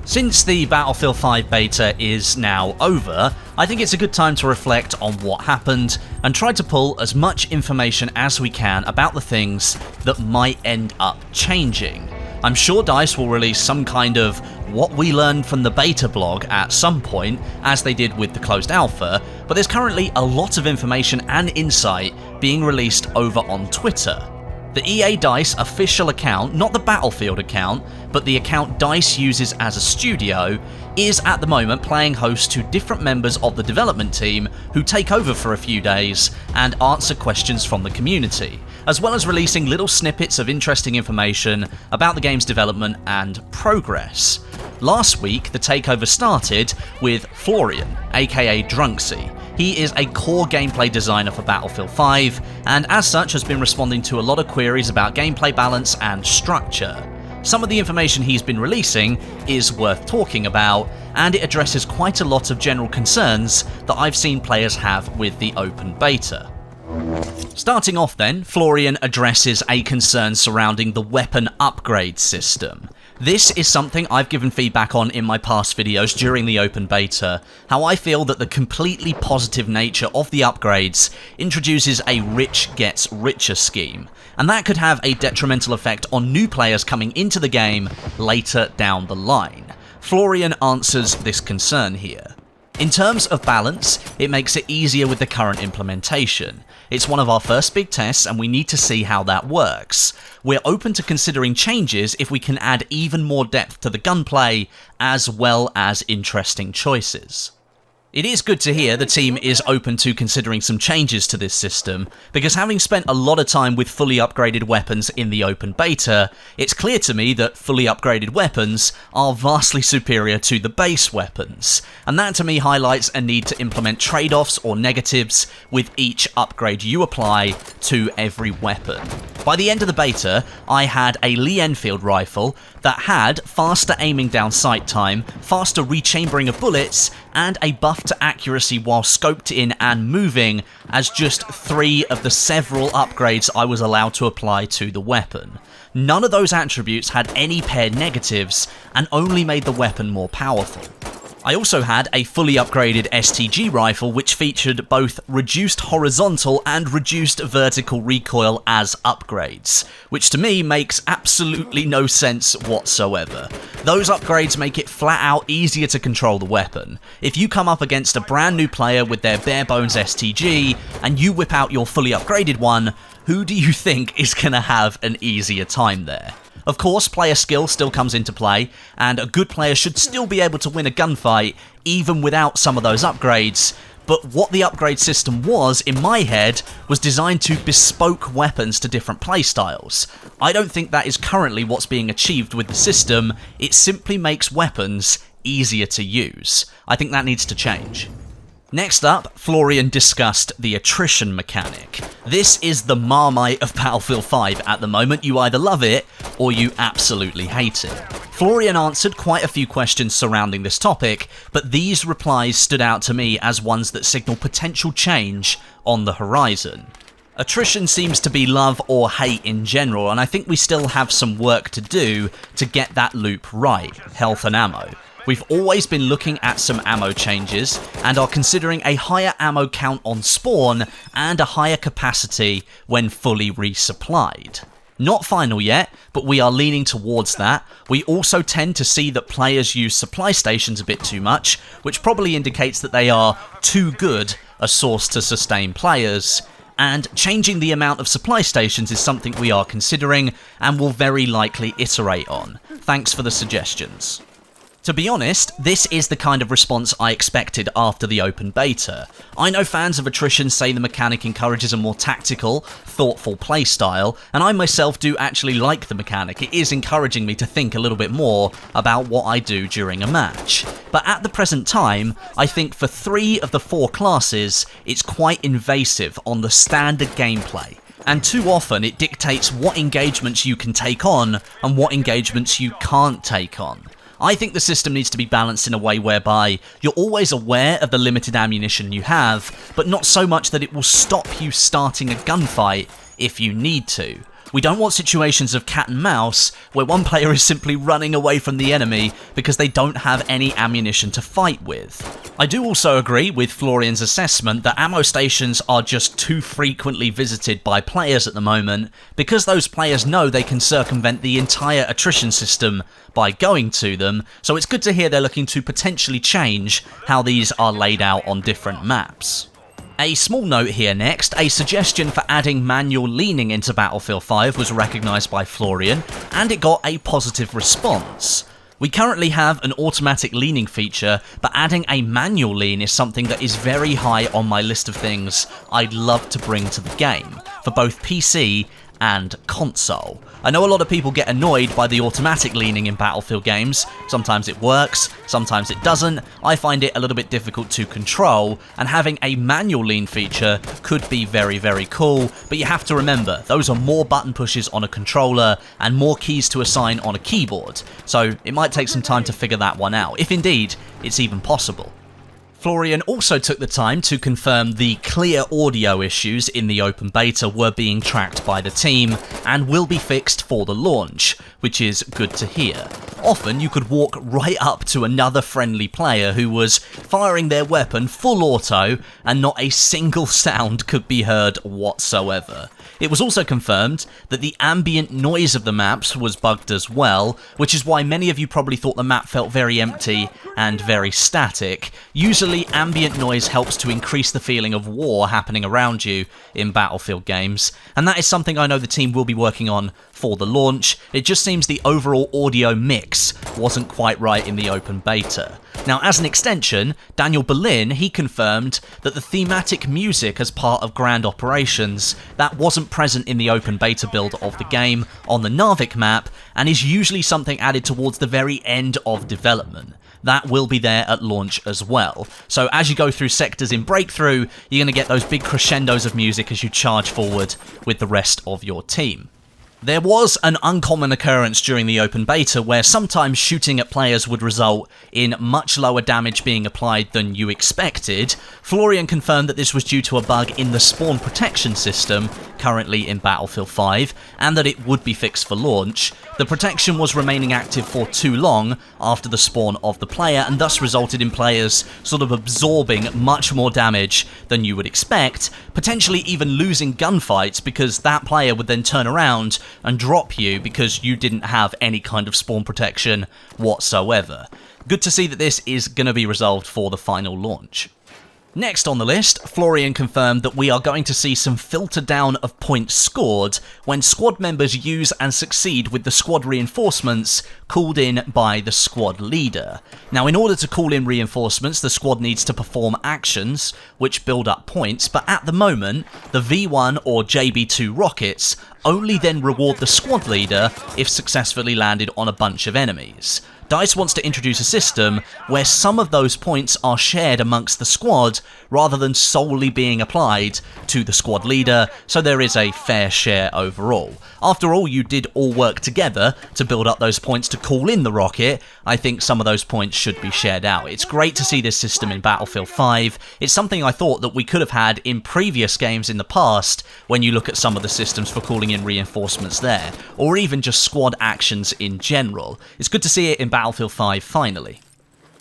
Since the Battlefield 5 beta is now over, I think it's a good time to reflect on what happened and try to pull as much information as we can about the things that might end up changing. I'm sure DICE will release some kind of what we learned from the beta blog at some point, as they did with the closed alpha, but there's currently a lot of information and insight being released over on Twitter. The EA DICE official account, not the Battlefield account, but the account DICE uses as a studio, is at the moment playing host to different members of the development team who take over for a few days and answer questions from the community, as well as releasing little snippets of interesting information about the game's development and progress. Last week, the takeover started with Florian, aka Drunksy. He is a core gameplay designer for Battlefield 5, and as such has been responding to a lot of queries about gameplay balance and structure. Some of the information he's been releasing is worth talking about, and it addresses quite a lot of general concerns that I've seen players have with the open beta. Starting off then, Florian addresses a concern surrounding the weapon upgrade system. This is something I've given feedback on in my past videos during the open beta, how I feel that the completely positive nature of the upgrades introduces a rich gets richer scheme, and that could have a detrimental effect on new players coming into the game later down the line. Florian answers this concern here. In terms of balance, it makes it easier with the current implementation. It's one of our first big tests and we need to see how that works. We're open to considering changes if we can add even more depth to the gunplay, as well as interesting choices. It is good to hear the team is open to considering some changes to this system, because having spent a lot of time with fully upgraded weapons in the open beta, it's clear to me that fully upgraded weapons are vastly superior to the base weapons, and that to me highlights a need to implement trade-offs or negatives with each upgrade you apply to every weapon. By the end of the beta, I had a Lee Enfield rifle that had faster aiming down sight time, faster rechambering of bullets, and a buff to accuracy while scoped in and moving as just 3 of the several upgrades I was allowed to apply to the weapon. None of those attributes had any paired negatives and only made the weapon more powerful. I also had a fully upgraded STG rifle which featured both reduced horizontal and reduced vertical recoil as upgrades, which to me makes absolutely no sense whatsoever. Those upgrades make it flat out easier to control the weapon. If you come up against a brand new player with their bare bones STG and you whip out your fully upgraded one, who do you think is going to have an easier time there? Of course, player skill still comes into play, and a good player should still be able to win a gunfight, even without some of those upgrades, but what the upgrade system was, in my head, was designed to bespoke weapons to different playstyles. I don't think that is currently what's being achieved with the system. It simply makes weapons easier to use. I think that needs to change. Next up, Florian discussed the attrition mechanic. This is the Marmite of Battlefield 5 at the moment. You either love it, or you absolutely hate it. Florian answered quite a few questions surrounding this topic, but these replies stood out to me as ones that signal potential change on the horizon. Attrition seems to be love or hate in general, and I think we still have some work to do to get that loop right, health and ammo. We've always been looking at some ammo changes and are considering a higher ammo count on spawn and a higher capacity when fully resupplied. Not final yet, but we are leaning towards that. We also tend to see that players use supply stations a bit too much, which probably indicates that they are too good a source to sustain players. And changing the amount of supply stations is something we are considering and will very likely iterate on. Thanks for the suggestions. To be honest, this is the kind of response I expected after the open beta. I know fans of attrition say the mechanic encourages a more tactical, thoughtful playstyle, and I myself do actually like the mechanic. It is encouraging me to think a little bit more about what I do during a match. But at the present time, I think for 3 of the 4 classes, it's quite invasive on the standard gameplay. And too often it dictates what engagements you can take on and what engagements you can't take on. I think the system needs to be balanced in a way whereby you're always aware of the limited ammunition you have, but not so much that it will stop you starting a gunfight if you need to. We don't want situations of cat and mouse where one player is simply running away from the enemy because they don't have any ammunition to fight with. I do also agree with Florian's assessment that ammo stations are just too frequently visited by players at the moment because those players know they can circumvent the entire attrition system by going to them, so it's good to hear they're looking to potentially change how these are laid out on different maps. A small note here next, a suggestion for adding manual leaning into Battlefield 5 was recognised by Florian, and it got a positive response. We currently have an automatic leaning feature, but adding a manual lean is something that is very high on my list of things I'd love to bring to the game, for both PC and console. I know a lot of people get annoyed by the automatic leaning in Battlefield games. Sometimes it works, sometimes it doesn't. I find it a little bit difficult to control, and having a manual lean feature could be very, very cool, but you have to remember, those are more button pushes on a controller and more keys to assign on a keyboard, so it might take some time to figure that one out, if indeed it's even possible. Florian also took the time to confirm the clear audio issues in the open beta were being tracked by the team and will be fixed for the launch, which is good to hear. Often you could walk right up to another friendly player who was firing their weapon full auto and not a single sound could be heard whatsoever. It was also confirmed that the ambient noise of the maps was bugged as well, which is why many of you probably thought the map felt very empty and very static. Usually ambient noise helps to increase the feeling of war happening around you in Battlefield games, and that is something I know the team will be working on for the launch. It just seems the overall audio mix wasn't quite right in the open beta. Now, as an extension, Daniel Berlin, he confirmed that the thematic music as part of Grand Operations, that wasn't present in the open beta build of the game on the Narvik map, and is usually something added towards the very end of development. That will be there at launch as well. So as you go through sectors in Breakthrough, you're going to get those big crescendos of music as you charge forward with the rest of your team. There was an uncommon occurrence during the open beta where sometimes shooting at players would result in much lower damage being applied than you expected. Florian confirmed that this was due to a bug in the spawn protection system currently in Battlefield 5, and that it would be fixed for launch. The protection was remaining active for too long after the spawn of the player, and thus resulted in players sort of absorbing much more damage than you would expect, potentially even losing gunfights because that player would then turn around and drop you because you didn't have any kind of spawn protection whatsoever. Good to see that this is going to be resolved for the final launch. Next on the list, Florian confirmed that we are going to see some filter down of points scored when squad members use and succeed with the squad reinforcements called in by the squad leader. Now, in order to call in reinforcements, the squad needs to perform actions which build up points, but at the moment, the V1 or JB2 rockets only then reward the squad leader if successfully landed on a bunch of enemies. DICE wants to introduce a system where some of those points are shared amongst the squad rather than solely being applied to the squad leader, so there is a fair share overall. After all, you did all work together to build up those points to call in the rocket. I think some of those points should be shared out. It's great to see this system in Battlefield 5. It's something I thought that we could have had in previous games in the past when you look at some of the systems for calling in reinforcements there, or even just squad actions in general. It's good to see it in Battlefield 5 finally.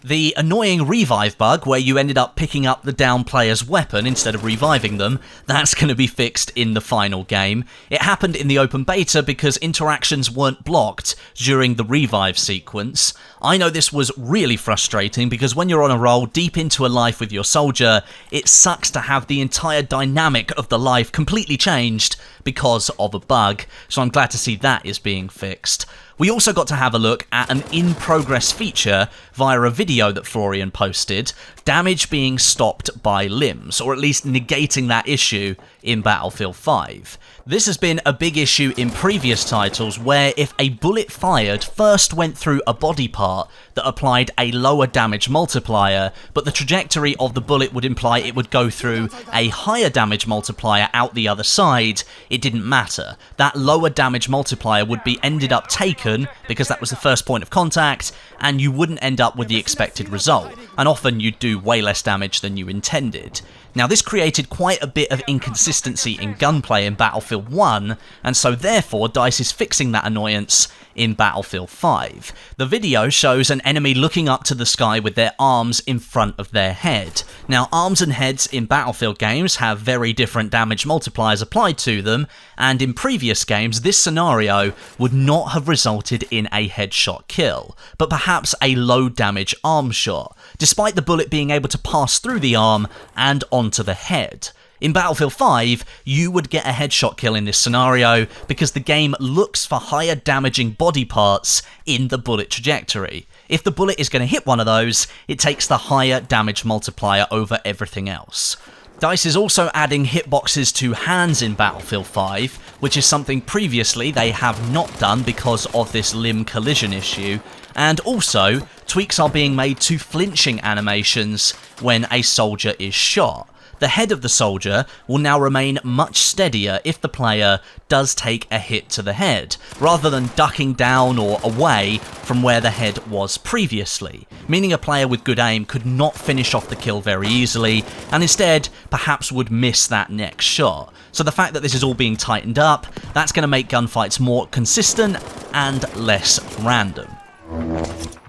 The annoying revive bug where you ended up picking up the down player's weapon instead of reviving them, that's going to be fixed in the final game. It happened in the open beta because interactions weren't blocked during the revive sequence. I know this was really frustrating because when you're on a roll deep into a life with your soldier, it sucks to have the entire dynamic of the life completely changed because of a bug, so I'm glad to see that is being fixed. We also got to have a look at an in-progress feature via a video that Florian posted, damage being stopped by limbs, or at least negating that issue in Battlefield 5. This has been a big issue in previous titles where if a bullet fired first went through a body part that applied a lower damage multiplier, but the trajectory of the bullet would imply it would go through a higher damage multiplier out the other side, it didn't matter. That lower damage multiplier would be ended up taken because that was the first point of contact, and you wouldn't end up with the expected result, and often you'd do way less damage than you intended. Now this created quite a bit of inconsistency in gunplay in Battlefield 1, and so therefore DICE is fixing that annoyance in Battlefield 5. The video shows an enemy looking up to the sky with their arms in front of their head. Now arms and heads in Battlefield games have very different damage multipliers applied to them, and in previous games this scenario would not have resulted in a headshot kill, but perhaps a low damage arm shot, despite the bullet being able to pass through the arm and onto the head. In Battlefield 5, you would get a headshot kill in this scenario because the game looks for higher damaging body parts in the bullet trajectory. If the bullet is going to hit one of those, it takes the higher damage multiplier over everything else. DICE is also adding hitboxes to hands in Battlefield 5, which is something previously they have not done because of this limb collision issue, and also tweaks are being made to flinching animations when a soldier is shot. The head of the soldier will now remain much steadier if the player does take a hit to the head, rather than ducking down or away from where the head was previously, meaning a player with good aim could not finish off the kill very easily, and instead perhaps would miss that next shot. So the fact that this is all being tightened up, that's going to make gunfights more consistent and less random.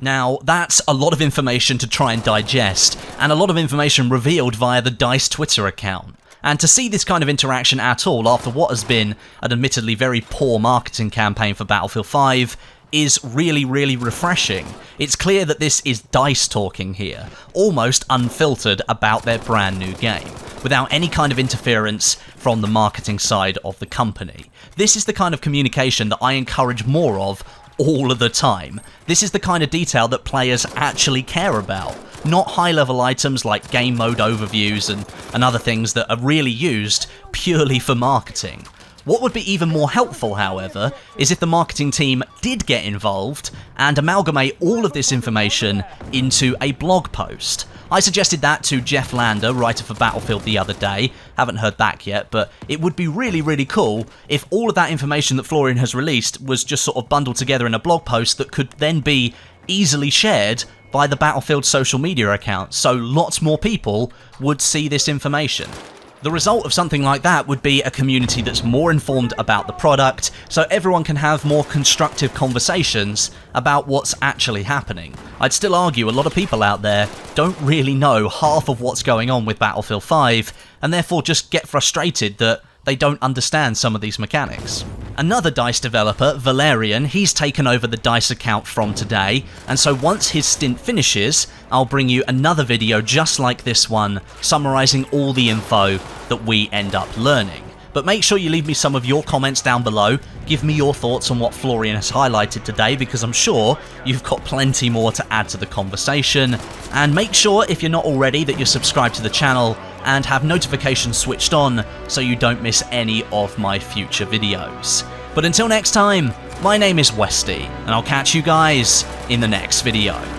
Now, that's a lot of information to try and digest, and a lot of information revealed via the DICE Twitter account. And to see this kind of interaction at all after what has been an admittedly very poor marketing campaign for Battlefield 5 is really, really refreshing. It's clear that this is DICE talking here, almost unfiltered about their brand new game, without any kind of interference from the marketing side of the company. This is the kind of communication that I encourage more of all of the time. This is the kind of detail that players actually care about, not high-level items like game mode overviews and other things that are really used purely for marketing. What would be even more helpful, however, is if the marketing team did get involved and amalgamate all of this information into a blog post. I suggested that to Jeff Lander, writer for Battlefield, the other day. Haven't heard back yet, but it would be really, really cool if all of that information that Florian has released was just sort of bundled together in a blog post that could then be easily shared by the Battlefield social media accounts, so lots more people would see this information. The result of something like that would be a community that's more informed about the product, so everyone can have more constructive conversations about what's actually happening. I'd still argue a lot of people out there don't really know half of what's going on with Battlefield 5, and therefore just get frustrated that they don't understand some of these mechanics. Another DICE developer, Valerian, he's taken over the DICE account from today, and so once his stint finishes, I'll bring you another video just like this one, summarising all the info that we end up learning. But make sure you leave me some of your comments down below, give me your thoughts on what Florian has highlighted today, because I'm sure you've got plenty more to add to the conversation, and make sure, if you're not already, that you're subscribed to the channel and have notifications switched on so you don't miss any of my future videos. But until next time, my name is Westie, and I'll catch you guys in the next video.